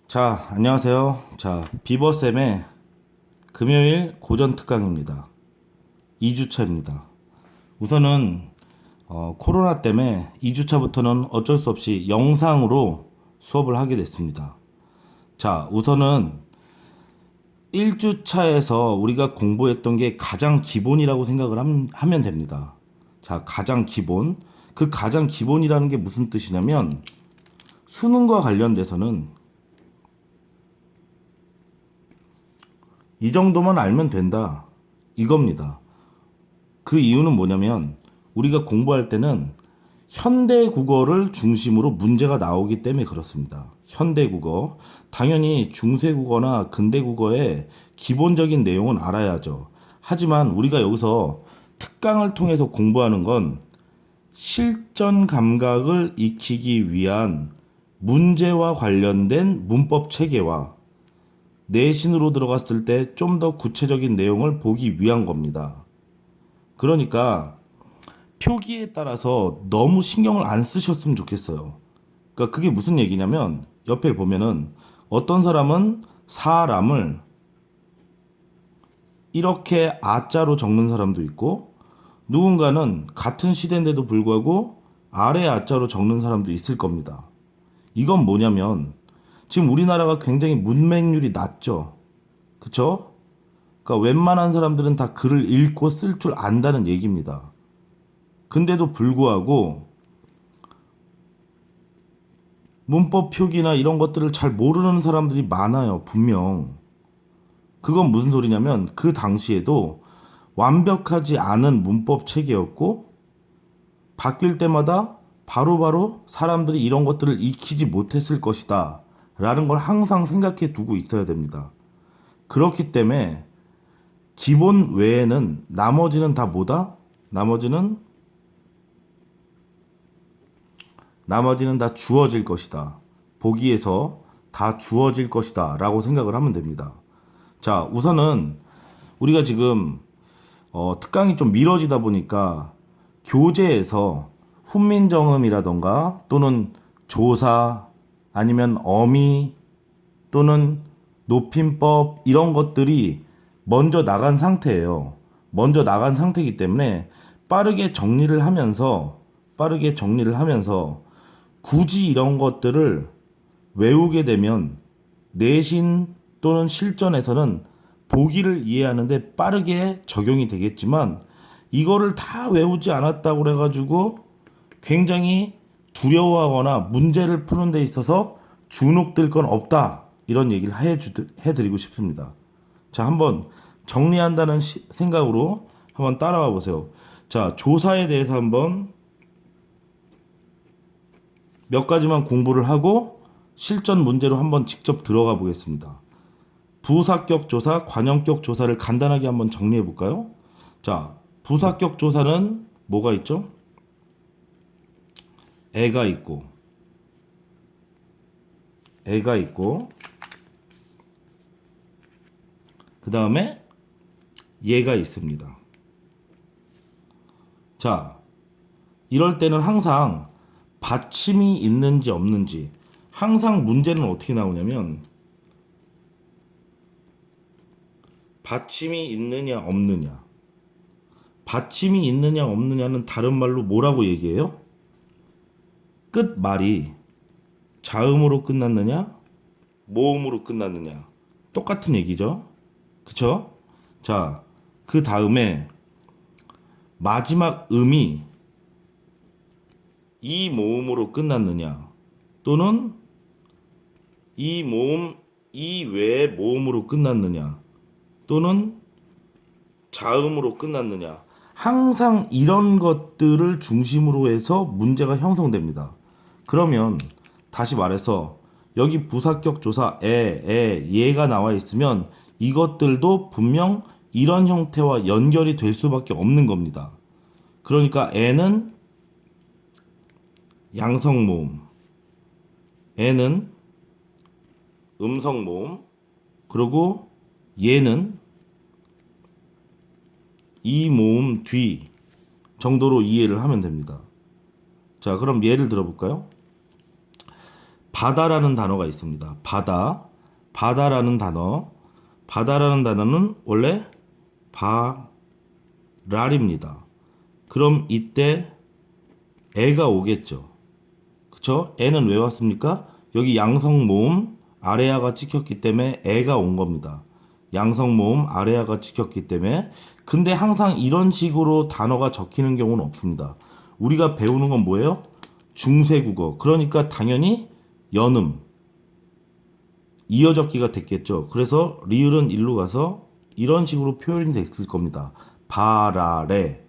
자, 안녕하세요. 자, 비버쌤의 금요일 고전 특강입니다. 2주차입니다. 우선은 코로나 때문에 2주차부터는 어쩔 수 없이 영상으로 수업을 하게 됐습니다. 자, 우선은 1주차에서 우리가 공부했던 게 가장 기본이라고 생각을 하면 됩니다. 자, 가장 기본. 그 가장 기본이라는 게 무슨 뜻이냐면 수능과 관련돼서는 이 정도만 알면 된다. 이겁니다. 그 이유는 뭐냐면 우리가 공부할 때는 현대 국어를 중심으로 문제가 나오기 때문에 그렇습니다. 현대 국어. 당연히 중세 국어나 근대 국어의 기본적인 내용은 알아야죠. 하지만 우리가 여기서 특강을 통해서 공부하는 건 실전 감각을 익히기 위한 문제와 관련된 문법 체계와 내신으로 들어갔을 때 좀 더 구체적인 내용을 보기 위한 겁니다. 그러니까 표기에 따라서 너무 신경을 안 쓰셨으면 좋겠어요. 그러니까 그게 무슨 얘기냐면 옆에 보면은 어떤 사람은 사람을 이렇게 아자로 적는 사람도 있고 누군가는 같은 시대인데도 불구하고 아래 아자로 적는 사람도 있을 겁니다. 이건 뭐냐면 지금 우리나라가 굉장히 문맹률이 낮죠. 그쵸? 그러니까 웬만한 사람들은 다 글을 읽고 쓸 줄 안다는 얘기입니다. 근데도 불구하고 문법 표기나 이런 것들을 잘 모르는 사람들이 많아요, 분명. 그건 무슨 소리냐면 그 당시에도 완벽하지 않은 문법 체계였고 바뀔 때마다 바로바로 사람들이 이런 것들을 익히지 못했을 것이다 라는 걸 항상 생각해 두고 있어야 됩니다. 그렇기 때문에 기본 외에는 나머지는 다 뭐다? 나머지는 다 주어질 것이다. 보기에서 다 주어질 것이다 라고 생각을 하면 됩니다. 자, 우선은 우리가 지금 특강이 좀 미뤄지다 보니까 교재에서 훈민정음이라던가 또는 조사 아니면 어미 또는 높임법 이런 것들이 먼저 나간 상태예요. 먼저 나간 상태이기 때문에 빠르게 정리를 하면서 굳이 이런 것들을 외우게 되면 내신 또는 실전에서는 보기를 이해하는데 빠르게 적용이 되겠지만 이거를 다 외우지 않았다고 그래가지고 굉장히 두려워하거나 문제를 푸는 데 있어서 주눅들 건 없다. 이런 얘기를 해드리고 싶습니다. 자, 한번 정리한다는 생각으로 한번 따라와 보세요. 자, 조사에 대해서 한번 몇 가지만 공부를 하고 실전 문제로 한번 직접 들어가 보겠습니다. 부사격 조사, 관형격 조사를 간단하게 한번 정리해 볼까요? 자, 부사격 조사는 뭐가 있죠? 애가 있고, 그 다음에 얘가 있습니다. 자, 이럴 때는 항상 받침이 있는지 없는지, 항상 문제는 어떻게 나오냐면 받침이 있느냐 없느냐. 받침이 있느냐 없느냐는 다른 말로 뭐라고 얘기해요? 끝말이 자음으로 끝났느냐 모음으로 끝났느냐 똑같은 얘기죠. 그쵸? 자, 그 다음에 마지막 음이 이 모음으로 끝났느냐 또는 이 외의 모음으로 끝났느냐 또는 자음으로 끝났느냐. 항상 이런 것들을 중심으로 해서 문제가 형성됩니다. 그러면 다시 말해서 여기 부사격 조사 얘가 나와 있으면 이것들도 분명 이런 형태와 연결이 될 수밖에 없는 겁니다. 그러니까 애는 양성 모음, 애는 음성 모음, 그리고 얘는 이 모음 뒤 정도로 이해를 하면 됩니다. 자, 그럼 예를 들어볼까요? 바다라는 단어가 있습니다. 바다라는 단어. 바다라는 단어는 원래 바랄입니다. 그럼 이때 애가 오겠죠. 그쵸? 애는 왜 왔습니까? 여기 양성모음 아래아가 찍혔기 때문에 애가 온 겁니다. 양성모음 아래아가 찍혔기 때문에. 근데 항상 이런 식으로 단어가 적히는 경우는 없습니다. 우리가 배우는 건 뭐예요? 중세국어. 그러니까 당연히 연음, 이어적기가 됐겠죠. 그래서 리을은 일로 가서 이런 식으로 표현이 됐을 겁니다. 바라레,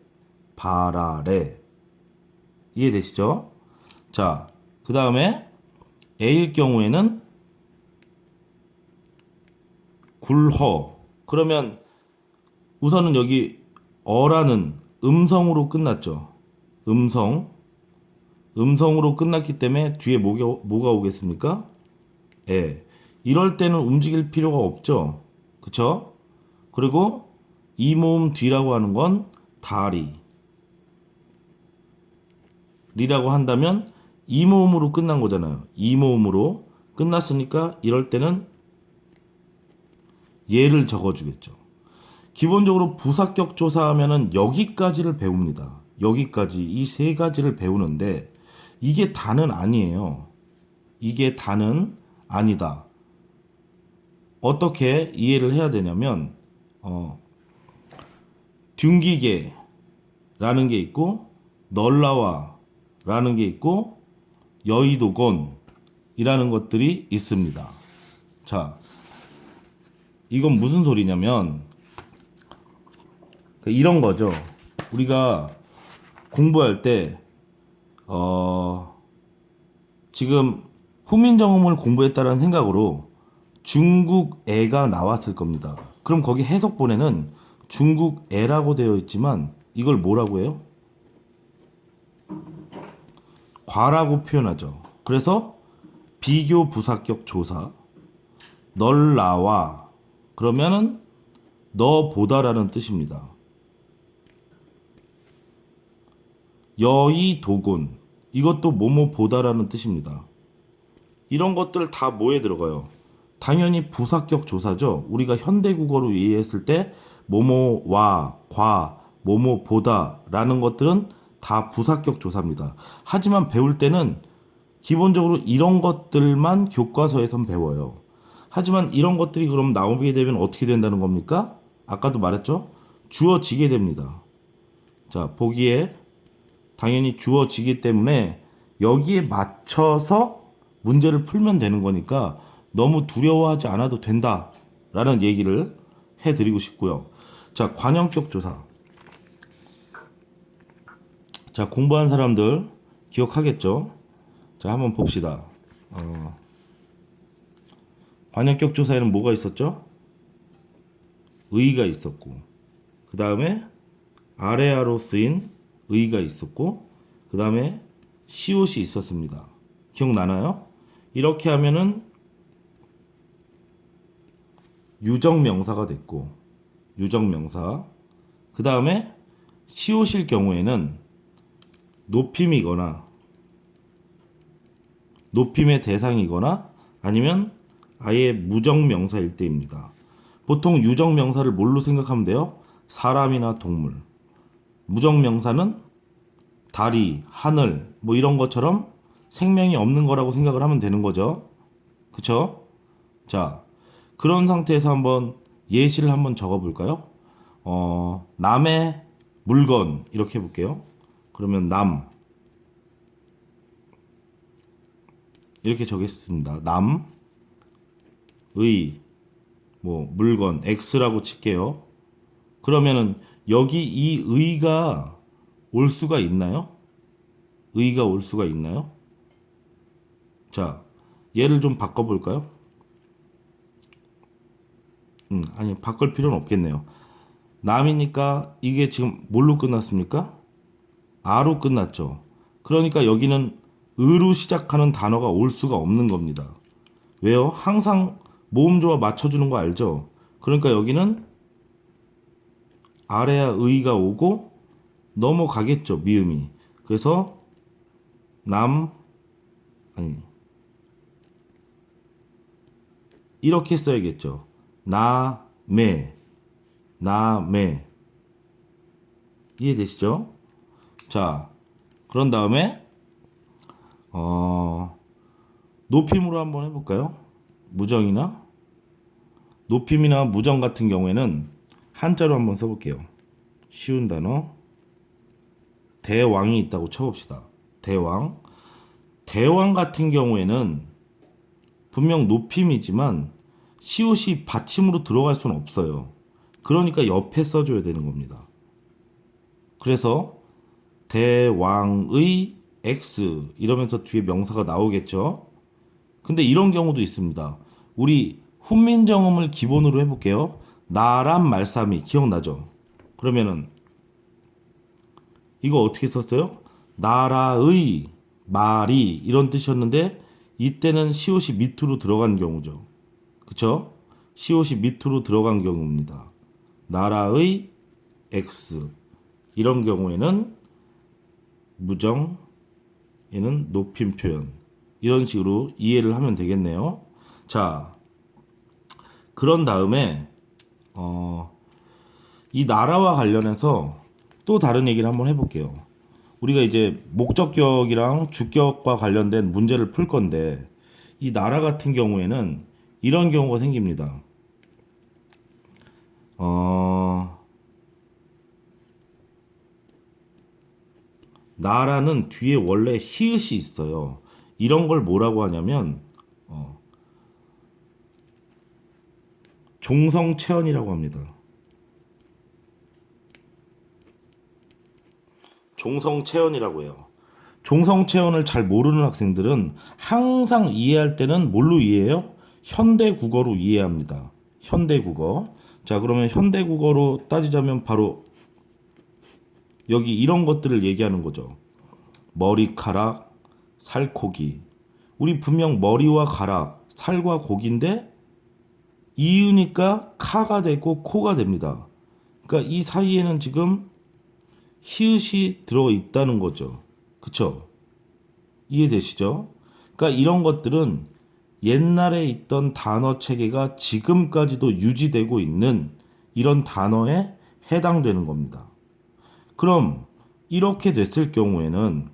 바라레. 이해되시죠? 자, 그 다음에 A일 경우에는 굴허. 그러면 우선은 여기 어라는 음성으로 끝났죠. 음성으로 끝났기 때문에 뒤에 뭐가 오겠습니까? 예. 이럴 때는 움직일 필요가 없죠. 그쵸? 그리고 이 모음 뒤라고 하는 건 다리. 리라고 한다면 이 모음으로 끝난 거잖아요. 이 모음으로 끝났으니까 이럴 때는 얘를 적어주겠죠. 기본적으로 부사격 조사하면은 여기까지를 배웁니다. 여기까지 이 세 가지를 배우는데 이게 다는 아니에요. 이게 다는 아니다. 어떻게 이해를 해야 되냐면 둔기계라는 게 있고 널라와라는 게 있고 여의도건이라는 것들이 있습니다. 자, 이건 무슨 소리냐면 이런 거죠. 우리가 공부할 때 지금 후민정음을 공부했다는 생각으로 중국애가 나왔을 겁니다. 그럼 거기 해석본에는 중국애라고 되어 있지만 이걸 뭐라고 해요? 과라고 표현하죠. 그래서 비교 부사격 조사 널 나와 그러면은 너 보다라는 뜻입니다. 여의 도곤 이것도 뭐뭐 보다라는 뜻입니다. 이런 것들 다 뭐에 들어가요? 당연히 부사격 조사죠. 우리가 현대국어로 이해했을 때 뭐뭐와 과 뭐뭐 보다라는 것들은 다 부사격 조사입니다. 하지만 배울 때는 기본적으로 이런 것들만 교과서에선 배워요. 하지만 이런 것들이 그럼 나오게 되면 어떻게 된다는 겁니까? 아까도 말했죠? 주어지게 됩니다. 자, 보기에 당연히 주어지기 때문에 여기에 맞춰서 문제를 풀면 되는 거니까 너무 두려워하지 않아도 된다라는 얘기를 해드리고 싶고요. 자, 관형격 조사. 자, 공부한 사람들 기억하겠죠? 자, 한번 봅시다. 관형격 조사에는 뭐가 있었죠? 의가 있었고, 그 다음에 아래아로 쓰인 의가 있었고, 그 다음에 시옷이 있었습니다. 기억나나요? 이렇게 하면은 유정명사가 됐고, 유정명사. 그 다음에 시옷일 경우에는 높임이거나 높임의 대상이거나 아니면 아예 무정명사일 때입니다. 보통 유정명사를 뭘로 생각하면 돼요? 사람이나 동물. 무정명사는 다리, 하늘 뭐 이런 것처럼 생명이 없는 거라고 생각을 하면 되는 거죠. 그쵸? 자, 그런 상태에서 한번 예시를 한번 적어볼까요? 남의 물건 이렇게 해볼게요. 그러면 남 이렇게 적겠습니다. 남, 의, 뭐 물건 X라고 칠게요. 그러면은 여기 이 의가 올 수가 있나요? 의가 올 수가 있나요? 자, 얘를 좀 바꿔볼까요? 아니 바꿀 필요는 없겠네요. 남이니까 이게 지금 뭘로 끝났습니까? 아로 끝났죠. 그러니까 여기는 의로 시작하는 단어가 올 수가 없는 겁니다. 왜요? 항상 모음조화 맞춰주는 거 알죠? 그러니까 여기는 아래야 의가 오고 넘어가겠죠, 미음이. 그래서 남, 아니 이렇게 써야겠죠. 남해, 남해. 이해되시죠? 자, 그런 다음에 높임으로 한번 해볼까요? 무정이나 높임이나 무정 같은 경우에는 한자로 한번 써볼게요. 쉬운 단어. 대왕이 있다고 쳐봅시다. 대왕. 대왕 같은 경우에는 분명 높임이지만 시옷이 받침으로 들어갈 수는 없어요. 그러니까 옆에 써줘야 되는 겁니다. 그래서 대왕의 X 이러면서 뒤에 명사가 나오겠죠. 근데 이런 경우도 있습니다. 우리 훈민정음을 기본으로 해볼게요. 나란 말싸미 기억나죠? 그러면은 이거 어떻게 썼어요? 나라의 말이 이런 뜻이었는데 이때는 시옷이 밑으로 들어간 경우죠. 그쵸? 시옷이 밑으로 들어간 경우입니다. 나라의 X 이런 경우에는 무정 얘는 높임 표현 이런 식으로 이해를 하면 되겠네요. 자, 그런 다음에 이 나라와 관련해서 또 다른 얘기를 한번 해볼게요. 우리가 이제 목적격이랑 주격과 관련된 문제를 풀 건데 이 나라 같은 경우에는 이런 경우가 생깁니다. 나라는 뒤에 원래 히읗이 있어요. 이런 걸 뭐라고 하냐면 종성체언이라고 합니다. 종성체언이라고 해요. 종성체언을 잘 모르는 학생들은 항상 이해할 때는 뭘로 이해해요? 현대국어로 이해합니다. 현대국어. 자, 그러면 현대국어로 따지자면 바로 여기 이런 것들을 얘기하는 거죠. 머리카락, 살코기. 우리 분명 머리와 가락, 살과 고기인데 이으니까 카가 되고 코가 됩니다. 그러니까 이 사이에는 지금 히읗이 들어 있다는 거죠. 그쵸? 이해되시죠? 그러니까 이런 것들은 옛날에 있던 단어 체계가 지금까지도 유지되고 있는 이런 단어에 해당되는 겁니다. 그럼 이렇게 됐을 경우에는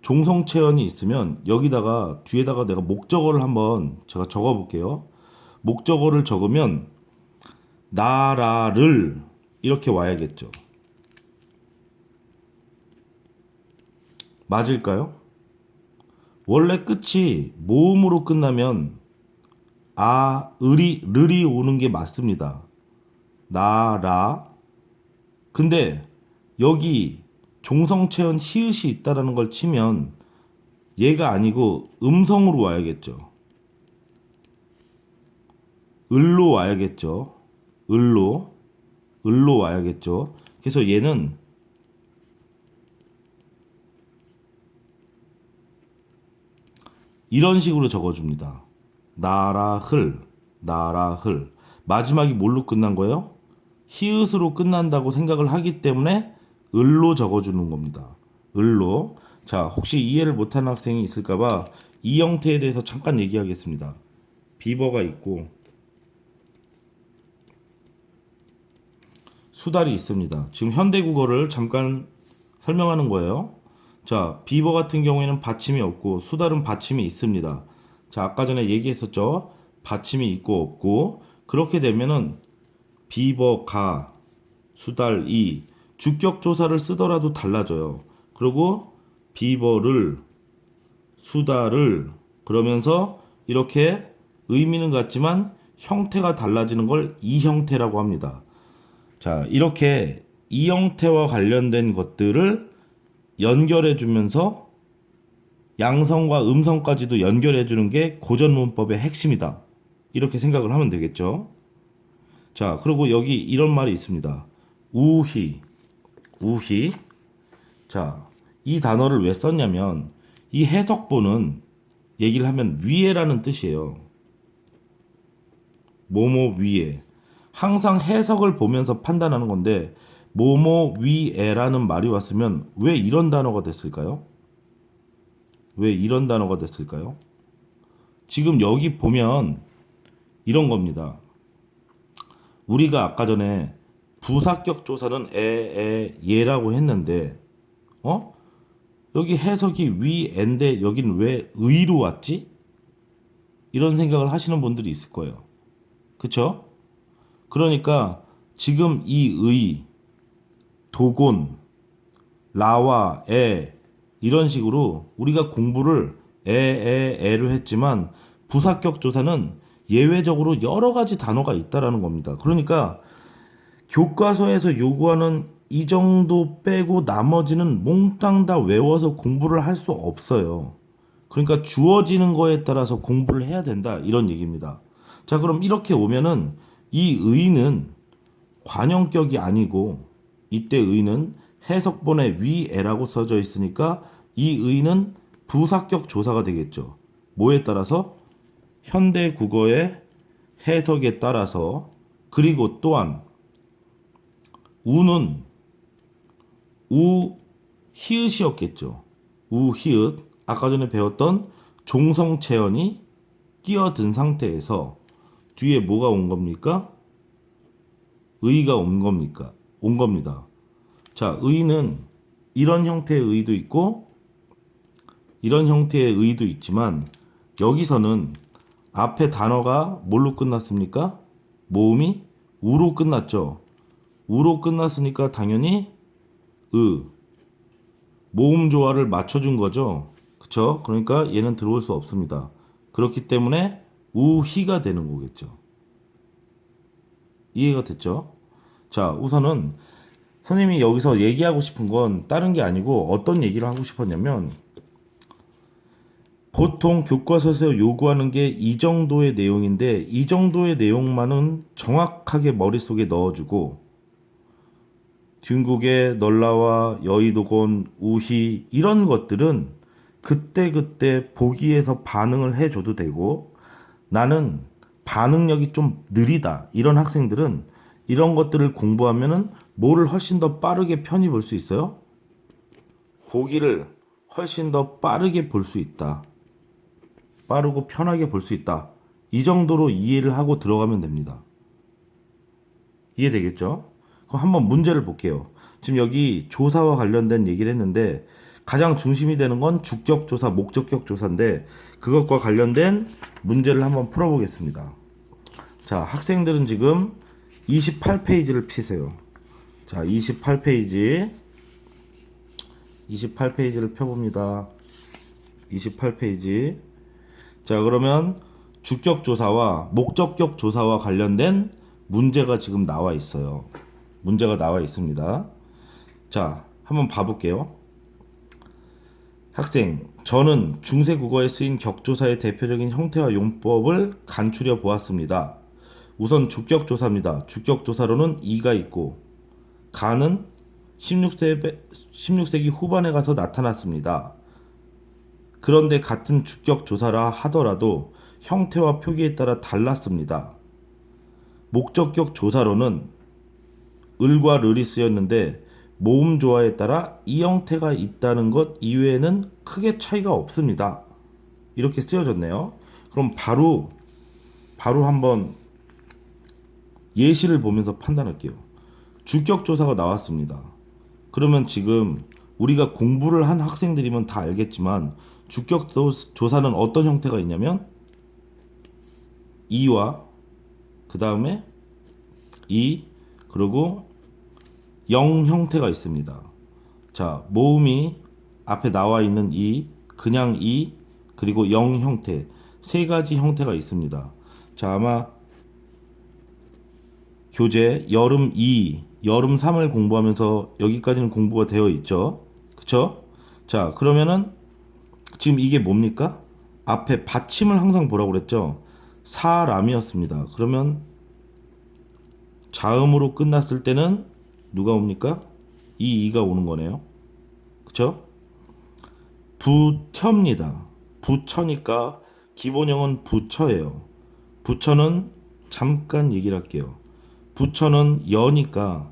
종성체언이 있으면 여기다가 뒤에다가 내가 목적어를 한번 제가 적어 볼게요. 목적어를 적으면 나라를 이렇게 와야겠죠. 맞을까요? 원래 끝이 모음으로 끝나면 르이 오는 게 맞습니다. 나라. 근데 여기 종성체언 히읗이 있다라는 걸 치면 얘가 아니고 음성으로 와야겠죠. 을로 와야겠죠. 을로 와야겠죠. 그래서 얘는 이런 식으로 적어줍니다. 나라흘. 마지막이 뭘로 끝난 거예요? 히읗으로 끝난다고 생각을 하기 때문에 을로 적어주는 겁니다. 을로. 자, 혹시 이해를 못하는 학생이 있을까봐 이 형태에 대해서 잠깐 얘기하겠습니다. 비버가 있고 수달이 있습니다. 지금 현대국어를 잠깐 설명하는 거예요. 자, 비버 같은 경우에는 받침이 없고 수달은 받침이 있습니다. 자, 아까 전에 얘기했었죠. 받침이 있고 없고. 그렇게 되면은 비버 가, 수달 이 주격조사를 쓰더라도 달라져요. 그리고 비버를, 수달을 그러면서 이렇게 의미는 같지만 형태가 달라지는 걸 이 형태라고 합니다. 자, 이렇게 이 형태와 관련된 것들을 연결해 주면서 양성과 음성까지도 연결해 주는 게 고전문법의 핵심이다. 이렇게 생각을 하면 되겠죠. 자, 그리고 여기 이런 말이 있습니다. 우희. 자, 이 단어를 왜 썼냐면 이 해석본은 얘기를 하면 위에라는 뜻이에요. 뭐뭐 위에. 항상 해석을 보면서 판단하는 건데 뭐뭐 위에라는 말이 왔으면 왜 이런 단어가 됐을까요? 왜 이런 단어가 됐을까요? 지금 여기 보면 이런 겁니다. 우리가 아까 전에 부사격 조사는 예라고 했는데, 어? 여기 해석이 위인데 여긴 왜 의로 왔지? 이런 생각을 하시는 분들이 있을 거예요. 그쵸? 그러니까 지금 이 의, 도곤, 라와 에 이런 식으로 우리가 공부를 에로 했지만 부사격 조사는 예외적으로 여러 가지 단어가 있다라는 겁니다. 그러니까 교과서에서 요구하는 이 정도 빼고 나머지는 몽땅 다 외워서 공부를 할 수 없어요. 그러니까 주어지는 거에 따라서 공부를 해야 된다 이런 얘기입니다. 자, 그럼 이렇게 오면은 이 의는 관형격이 아니고 이때 의는 해석본에 위에라고 써져 있으니까 이 의는 부사격 조사가 되겠죠. 뭐에 따라서? 현대 국어의 해석에 따라서. 그리고 또한 우는 우 히읗이었겠죠. 우 히읗. 아까 전에 배웠던 종성체언이 끼어든 상태에서 뒤에 뭐가 온 겁니까? 의가 온 겁니까? 온 겁니다. 자, 의는 이런 형태의 의도 있고 이런 형태의 의도 있지만 여기서는 앞에 단어가 뭘로 끝났습니까? 모음이 우로 끝났죠. 우로 끝났으니까 당연히 모음 조화를 맞춰준 거죠. 그쵸? 그러니까 얘는 들어올 수 없습니다. 그렇기 때문에 우희가 되는 거겠죠. 이해가 됐죠? 자, 우선은 선생님이 여기서 얘기하고 싶은 건 다른 게 아니고 어떤 얘기를 하고 싶었냐면 보통 교과서에서 요구하는 게 이 정도의 내용인데 이 정도의 내용만은 정확하게 머릿속에 넣어주고 뒷국의 널라와 여의도곤, 우희 이런 것들은 그때그때 보기에서 반응을 해줘도 되고 나는 반응력이 좀 느리다 이런 학생들은 이런 것들을 공부하면은 뭐를 훨씬 더 빠르게 편히 볼 수 있어요? 보기를 훨씬 더 빠르게 볼 수 있다. 빠르고 편하게 볼 수 있다. 이 정도로 이해를 하고 들어가면 됩니다. 이해되겠죠? 그럼 한번 문제를 볼게요. 지금 여기 조사와 관련된 얘기를 했는데 가장 중심이 되는 건 주격 조사, 목적격 조사인데 그것과 관련된 문제를 한번 풀어보겠습니다. 자, 학생들은 지금 28페이지를 피세요. 자, 28페이지를 펴봅니다. 28페이지. 자, 그러면 주격 조사와 목적격 조사와 관련된 문제가 지금 나와 있어요. 문제가 나와 있습니다. 자, 한번 봐볼게요. 학생, 저는 중세 국어에 쓰인 격조사의 대표적인 형태와 용법을 간추려 보았습니다. 우선 주격 조사입니다. 주격 조사로는 이가 있고 가는 16세기 후반에 가서 나타났습니다. 그런데 같은 주격 조사라 하더라도 형태와 표기에 따라 달랐습니다. 목적격 조사로는 을과 르이 쓰였는데 모음 조화에 따라 이 형태가 있다는 것 이외에는 크게 차이가 없습니다. 이렇게 쓰여졌네요. 그럼 바로 한번 예시를 보면서 판단할게요. 주격 조사가 나왔습니다. 그러면 지금 우리가 공부를 한 학생들이면 다 알겠지만 주격 조사는 어떤 형태가 있냐면 이와 그 다음에 이 그리고 영 형태가 있습니다. 자, 모음이 앞에 나와 있는 이, 그냥 이, 그리고 영 형태 세 가지 형태가 있습니다. 자, 아마 교재 여름 2, 여름 3을 공부하면서 여기까지는 공부가 되어 있죠. 그쵸? 자, 그러면은 지금 이게 뭡니까? 앞에 받침을 항상 보라고 그랬죠. 사람이었습니다. 그러면 자음으로 끝났을 때는 누가 옵니까? 이가 오는 거네요. 그쵸? 부처입니다. 부처니까 기본형은 부처예요. 부처는 잠깐 얘기를 할게요. 부처는 여니까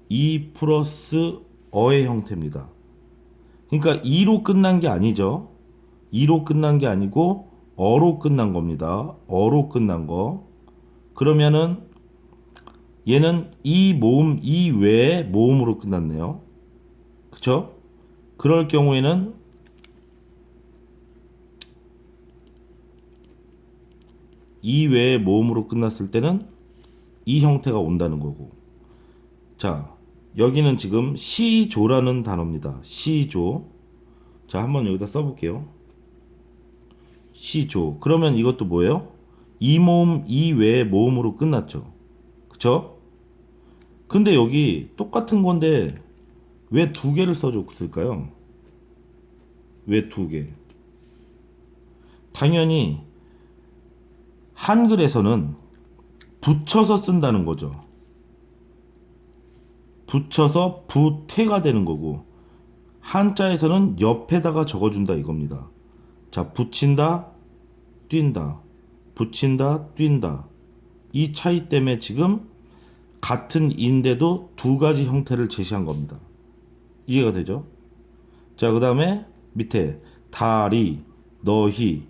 이 플러스 어의 형태입니다. 그러니까 이로 끝난 게 아니죠. 이로 끝난 게 아니고 어로 끝난 겁니다. 어로 끝난 거. 그러면은 얘는 이 모음 이외의 모음으로 끝났네요. 그쵸? 그럴 경우에는 이외의 모음으로 끝났을 때는 이 형태가 온다는 거고. 자, 여기는 지금 시조라는 단어입니다. 시조. 자, 한번 여기다 써볼게요. 시조. 그러면 이것도 뭐예요? 이 모음 이외의 모음으로 끝났죠. 그쵸? 근데 여기 똑같은 건데 왜 두 개를 써줬을까요? 왜 두 개? 당연히 한글에서는 붙여서 쓴다는 거죠. 붙여서 부태가 되는 거고 한자에서는 옆에다가 적어준다 이겁니다. 자, 붙인다, 뛴다, 붙인다, 뛴다. 이 차이 때문에 지금 같은 인데도 두 가지 형태를 제시한 겁니다. 이해가 되죠? 자, 그 다음에 밑에 다리, 너희.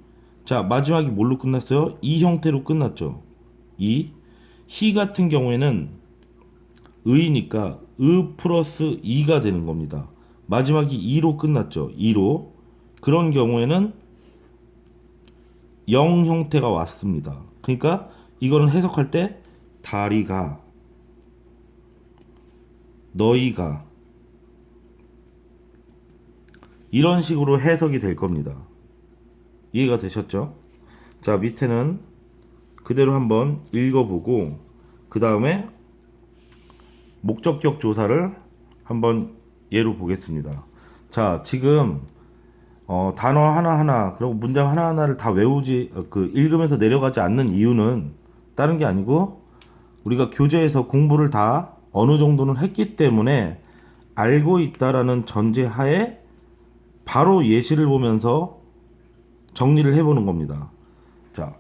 자, 마지막이 뭘로 끝났어요? 이 형태로 끝났죠. 희 같은 경우에는 의니까 플러스 이가 되는 겁니다. 마지막이 이로 끝났죠. 이로. 그런 경우에는 영 형태가 왔습니다. 그러니까 이거는 해석할 때 다리가, 너희가 이런 식으로 해석이 될 겁니다. 이해가 되셨죠? 자, 밑에는 그대로 한번 읽어보고 그 다음에 목적격 조사를 한번 예로 보겠습니다. 자, 지금 단어 하나하나 그리고 문장 하나하나를 다 외우지 읽으면서 내려가지 않는 이유는 다른 게 아니고 우리가 교재에서 공부를 다 어느 정도는 했기 때문에 알고 있다라는 전제하에 바로 예시를 보면서 정리를 해보는 겁니다. 자,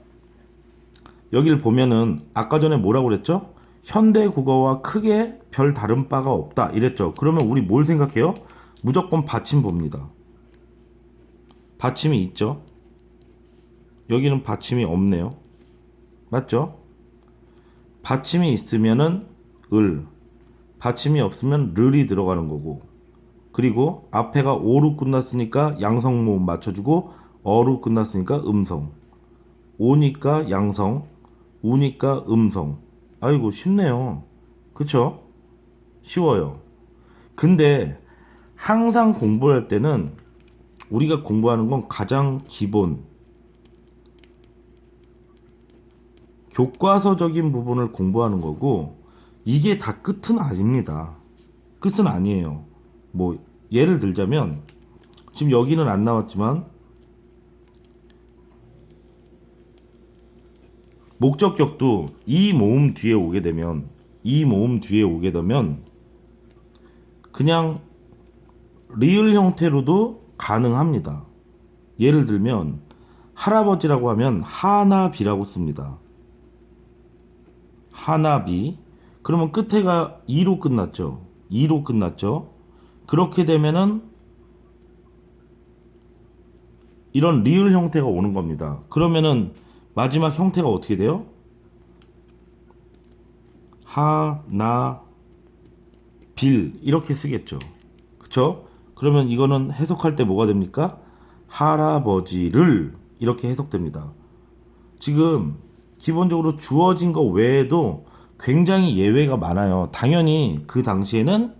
여기를 보면은 아까 전에 뭐라고 그랬죠? 현대 국어와 크게 별 다른 바가 없다 이랬죠. 그러면 우리 뭘 생각해요? 무조건 받침 봅니다. 받침이 있죠. 여기는 받침이 없네요. 맞죠? 받침이 있으면은 을, 받침이 없으면 르이 들어가는 거고, 그리고 앞에가 오로 끝났으니까 양성모음 맞춰주고 어로 끝났으니까 음성, 오니까 양성, 우니까 음성. 아이고 쉽네요. 그쵸? 쉬워요. 근데 항상 공부할 때는 우리가 공부하는 건 가장 기본 교과서적인 부분을 공부하는 거고 이게 다 끝은 아닙니다. 끝은 아니에요. 뭐 예를 들자면 지금 여기는 안 나왔지만 목적격도 이 모음 뒤에 오게 되면 그냥 리을 형태로도 가능합니다. 예를 들면 할아버지라고 하면 하나비라고 씁니다. 하나비. 그러면 끝에가 이로 끝났죠. 이로 끝났죠. 그렇게 되면은 이런 리을 형태가 오는 겁니다. 그러면은 마지막 형태가 어떻게 돼요? 하나 빌 이렇게 쓰겠죠. 그쵸? 그러면 이거는 해석할 때 뭐가 됩니까? 할아버지를 이렇게 해석됩니다. 지금 기본적으로 주어진 거 외에도 굉장히 예외가 많아요. 당연히 그 당시에는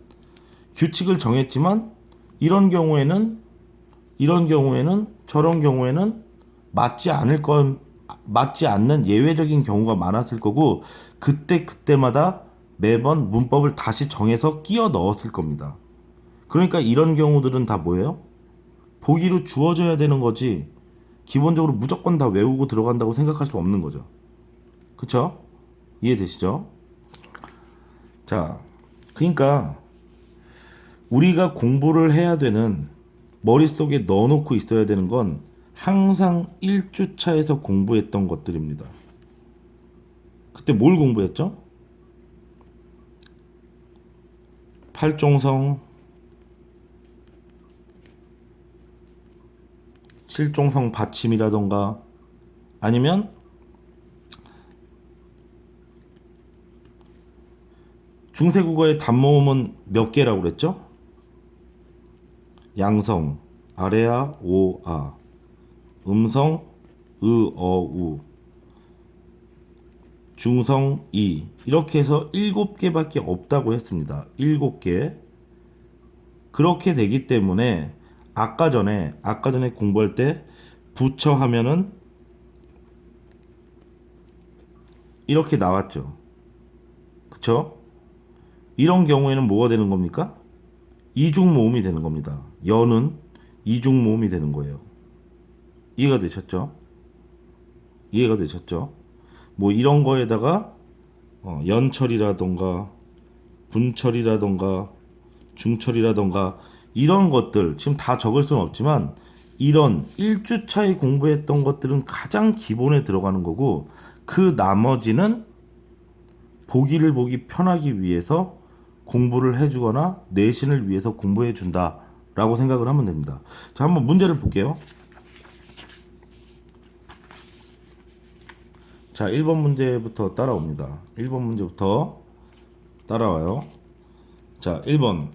규칙을 정했지만 이런 경우에는 저런 경우에는 맞지 않는 예외적인 경우가 많았을 거고 그때마다 매번 문법을 다시 정해서 끼워 넣었을 겁니다. 그러니까 이런 경우들은 다 뭐예요? 보기로 주어져야 되는 거지 기본적으로 무조건 다 외우고 들어간다고 생각할 수 없는 거죠. 그쵸? 이해되시죠? 자, 그러니까 우리가 공부를 해야 되는 머릿속에 넣어놓고 있어야 되는 건 항상 1주차에서 공부했던 것들입니다. 그때 뭘 공부했죠? 팔종성, 칠종성 받침이라던가 아니면 중세국어의 단모음은 몇 개라고 그랬죠? 양성, 아래아, 오아, 음성, 으, 어, 우, 중성, 이. 이렇게 해서 7개밖에 없다고 했습니다. 7개. 그렇게 되기 때문에 아까 전에 공부할 때 부처 하면은 이렇게 나왔죠. 그쵸? 이런 경우에는 뭐가 되는 겁니까? 이중모음이 되는 겁니다. 연은 이중모음이 되는 거예요. 이해가 되셨죠? 이해가 되셨죠? 뭐 이런 거에다가 연철이라던가 분철이라던가 중철이라던가 이런 것들 지금 다 적을 수는 없지만 이런 1주차에 공부했던 것들은 가장 기본에 들어가는 거고 그 나머지는 보기를 보기 편하기 위해서 공부를 해주거나 내신을 위해서 공부해 준다 라고 생각을 하면 됩니다. 자, 한번 문제를 볼게요. 자, 1번 문제부터 따라옵니다. 1번 문제부터 따라와요. 자, 1번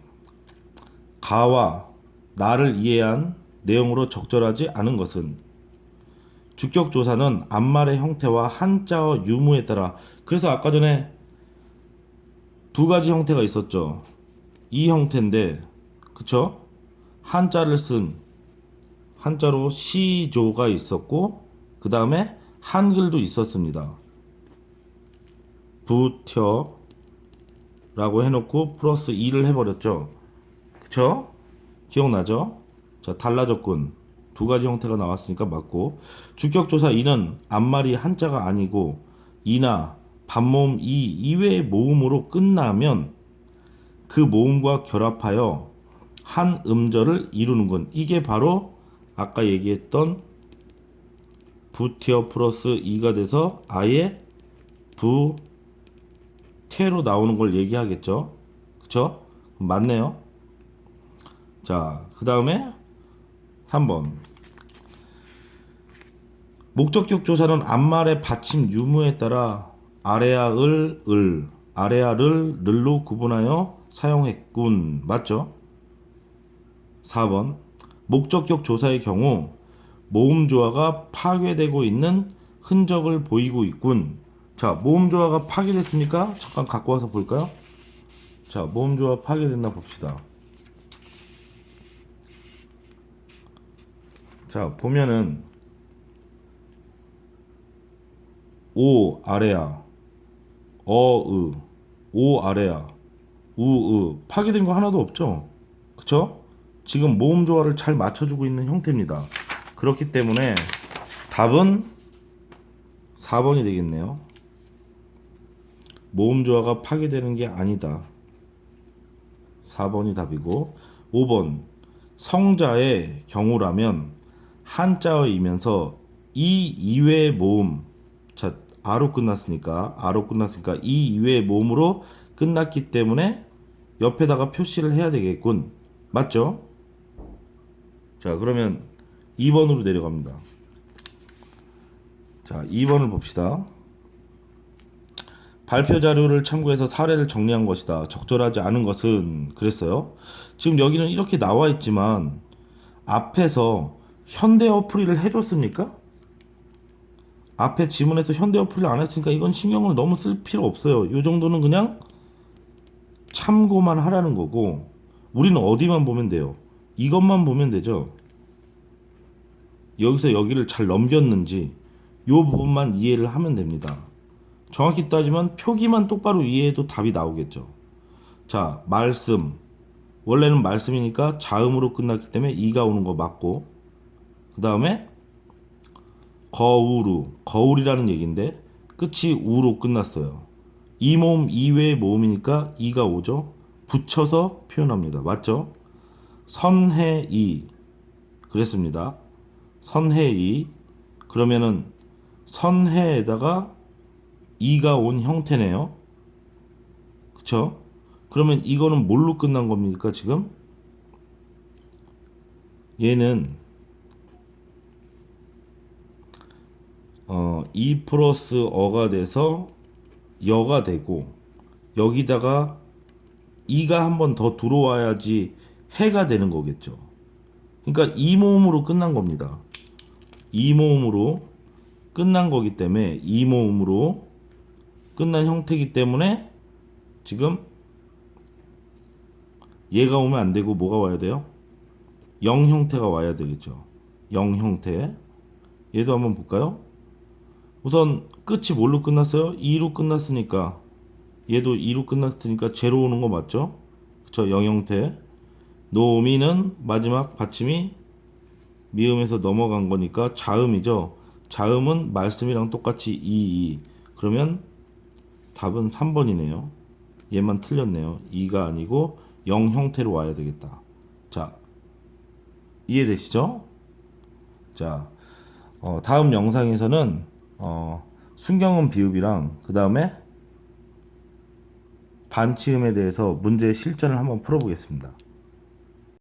가와 나를 이해한 내용으로 적절하지 않은 것은 주격조사는 앞말의 형태와 한자어 유무에 따라 그래서 아까 전에 두 가지 형태가 있었죠. 이 형태인데 그쵸? 한자를 쓴 한자로 시조가 있었고 그 다음에 한글도 있었습니다. 부텨 라고 해놓고 플러스 2를 해버렸죠. 그쵸? 기억나죠? 자, 달라졌군. 두 가지 형태가 나왔으니까 맞고 주격조사 2는 앞말이 한자가 아니고 이나 반모음 이 이외의 모음으로 끝나면 그 모음과 결합하여 한 음절을 이루는군. 이게 바로 아까 얘기했던 부티어 플러스 2가 돼서 아예 부태로 나오는 걸 얘기하겠죠. 그쵸? 맞네요. 자, 그 다음에 3번 목적격 조사는 앞말의 받침 유무에 따라 아래아를 늘로 구분하여 사용했군. 맞죠? 4번 목적격 조사의 경우 모음 조화가 파괴되고 있는 흔적을 보이고 있군. 자, 모음 조화가 파괴됐습니까? 잠깐 갖고 와서 볼까요? 자, 모음 조화 파괴됐나 봅시다. 자, 보면은 오 아래야 어으 오 아래야 우으 파괴된 거 하나도 없죠. 그쵸? 지금 모음 조화를 잘 맞춰주고 있는 형태입니다. 그렇기 때문에 답은 4번이 되겠네요. 모음 조화가 파괴되는 게 아니다. 4번이 답이고 5번 성자의 경우라면 한자어이면서 이 이외의 모음 자 아로 끝났으니까 이 이외의 모음으로 끝났기 때문에 옆에다가 표시를 해야 되겠군. 맞죠? 자, 그러면 2번으로 내려갑니다. 자, 2번을 봅시다. 발표 자료를 참고해서 사례를 정리한 것이다. 적절하지 않은 것은 그랬어요. 지금 여기는 이렇게 나와 있지만 앞에서 현대어 풀이를 해줬습니까? 앞에 지문에서 현대어 풀이를 안 했으니까 이건 신경을 너무 쓸 필요 없어요. 이 정도는 그냥 참고만 하라는 거고 우리는 어디만 보면 돼요? 이것만 보면 되죠. 여기서 여기를 잘 넘겼는지 이 부분만 이해를 하면 됩니다. 정확히 따지면 표기만 똑바로 이해해도 답이 나오겠죠. 자, 말씀. 원래는 말씀이니까 자음으로 끝났기 때문에 이가 오는 거 맞고 그 다음에 거우루. 거울이라는 얘기인데 끝이 우로 끝났어요. 이 모음 이외의 모음이니까 이가 오죠. 붙여서 표현합니다. 맞죠? 선해이 그랬습니다. 선해이 그러면은 선해에다가 이가 온 형태네요. 그쵸? 그러면 이거는 뭘로 끝난 겁니까 지금? 얘는 이 플러스 어가 돼서 여가 되고 여기다가 이가 한 번 더 들어와야지 해가 되는 거겠죠. 그러니까 이 모음으로 끝난 겁니다. 이 모음으로 끝난 거기 때문에 이 모음으로 끝난 형태이기 때문에 지금 얘가 오면 안 되고 뭐가 와야 돼요? 0 형태가 와야 되겠죠. 0 형태. 얘도 한번 볼까요? 우선 끝이 뭘로 끝났어요? 2로 끝났으니까 얘도 2로 끝났으니까 제로 오는 거 맞죠? 그쵸? 0 형태. 노미는 마지막 받침이 미음에서 넘어간 거니까 자음이죠. 자음은 말씀이랑 똑같이 2. 그러면 답은 3번이네요. 얘만 틀렸네요. 2가 아니고 0 형태로 와야 되겠다. 자, 이해되시죠? 자, 다음 영상에서는 순경음 비읍이랑 그 다음에 반치음에 대해서 문제 실전을 한번 풀어보겠습니다.